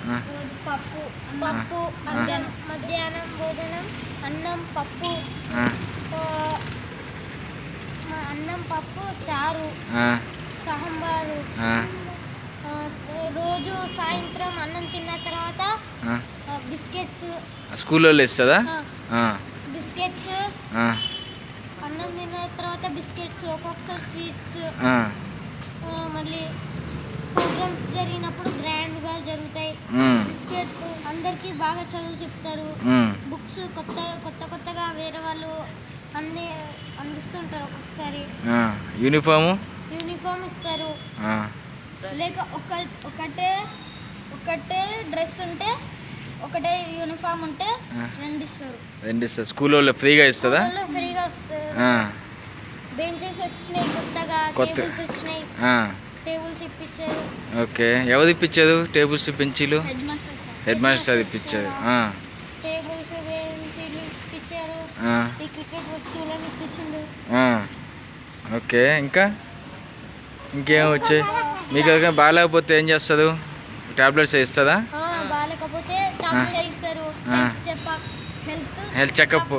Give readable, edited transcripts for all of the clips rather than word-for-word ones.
రోజు పప్పు పప్పు మధ్యాహ్నం భోజనం అన్నం పప్పు అన్నం పప్పు చారు సాంబారు రోజు సాయంత్రం అన్నం తిన్న తర్వాత బిస్కెట్స్ స్కూల్లో ఇస్తుందా? బిస్కెట్స్ అన్నం తిన్న తర్వాత బిస్కెట్స్ ఒక్కొక్కసారి స్వీట్స్ మళ్ళీ ప్రోగ్రామ్స్ జరిగినప్పుడు గ్రాండ్గా జరుగుతాయి. బిస్కెట్ అందరికీ బాగా చదువు చెప్తారు. బుక్స్ కొత్తగా వేరే వాళ్ళు అందిస్తుంటారు. ఒక్కొక్కసారి యూనిఫామ్ ఇస్తారు. లేక ఒకటే డ్రెస్ ఉంటే ఒకటే యూనిఫామ్ ఉంటే రెండు ఇస్తారు. స్కూల్లో ఫ్రీగా ఇస్తుందా? ఫ్రీగా వస్తారు. బెంచెస్ వచ్చినాయి, కొత్తగా టేబుల్స్ వచ్చినాయి. టేబుల్స్ ఇప్పించారు. ఓకే, ఎవరు ఇప్పించారు టేబుల్స్ బెంచీలు? హెడ్ మాస్టర్ ఇప్పించారు. టేబుల్స్ బెంచీలు ఇప్పించారు. ఈ క్రికెట్ వస్తువులను ఇప్పించిండు. ఓకే, ఇంకేం వచ్చాయి మీకు? బాగాలేకపోతే ఏం చేస్తారు? టాబ్లెట్స్ ఇస్తుందా? బాగాలేకపోతే టాబ్లెట్స్ ఇస్తారు. హెల్త్ చెకప్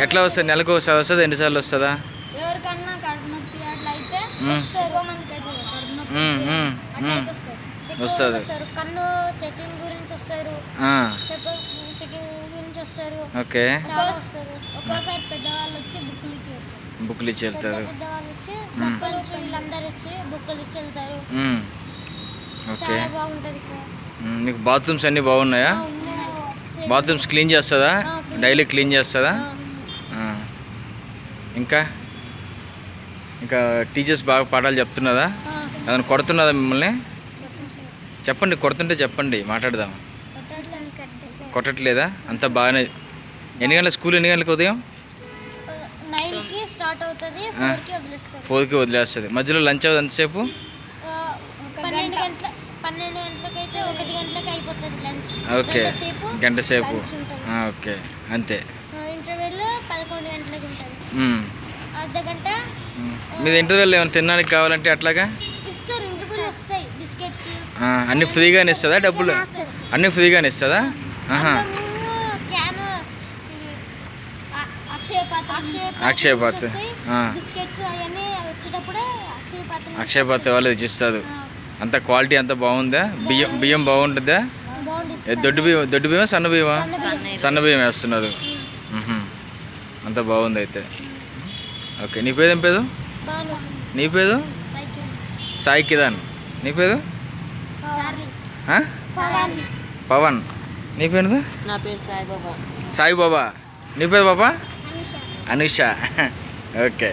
ఎట్లా వస్తుంది? నెలకు ఒకసారి వస్తుందా? ఎన్నిసార్లు వస్తుందా? ఎవరికన్నా కడుపు నొప్పి అట్లా అయితే వస్తుంది. కన్ను చెకింగ్ గురించి వస్తారు. ఓకే, ఒక్కోసారి పెద్దవాళ్ళు వచ్చి బుక్కులు ఇచ్చి వెళ్తారు. పెద్దవాళ్ళు వచ్చి సర్పంచ్ వీళ్ళందరూ వచ్చి బుక్కులు ఇచ్చి వెళ్తారు. చాలా బాగుంటది. మీకు బాత్రూమ్స్ అన్నీ బాగున్నాయా? బాత్రూమ్స్ క్లీన్ చేస్తుందా? డైలీ క్లీన్ చేస్తుందా? ఇంకా టీచర్స్ బాగా పాఠాలు చెప్తున్నదా? ఏదైనా కొడుతున్నదా మిమ్మల్ని? చెప్పండి, కొడుతుంటే చెప్పండి, మాట్లాడదాం. కొట్టట్లేదా? అంతా బాగానే. ఎన్ని గంటల స్కూల్? ఎన్ని గంటలకు? ఉదయం 9కి స్టార్ట్ అవుతుంది, 4కి వదిలేస్తుంది. మధ్యలో లంచ్ అవుతుంది ఎంతసేపు? 12 గంటలకైతే 1 గంటలకి అయిపోతుంది లంచ్. ఓకే, గంట సేపు. ఓకే, అంతే. ఇంటర్వెల్ 11 గంటలకి ఉంటుంది. అర్ధ గంట. మీరు ఇంటర్వెల్ ఏమైనా తినడానికి కావాలంటే అట్లాగా ఇస్తారు. ఇంటర్వెల్ వస్తాయి బిస్కెట్స్ అన్నీ ఫ్రీగానే ఇస్తుందా? డబ్బులు అన్నీ ఫ్రీగానే ఇస్తుందా? అక్షయ పాత్ర బిస్కెట్స్ అవన్నీ వచ్చేటప్పుడే అక్షయ పాత్ర వాళ్ళు ఇచ్చిస్తారు. అంత క్వాలిటీ అంత బాగుందా? బియ్యం బాగుంటుందా? దొడ్డు బియ్యం సన్న బియ్యం వేస్తున్నారు. అంత బాగుంది అయితే. ఓకే, నీ పేరు ఏం పేరు? నీ పేరు? సాయి కిరణ్. నీ పేరు? పవన్. నీ పేరు? నా పేరు సాయిబాబా. నీ పేరు బాబా? అనుష. ఓకే.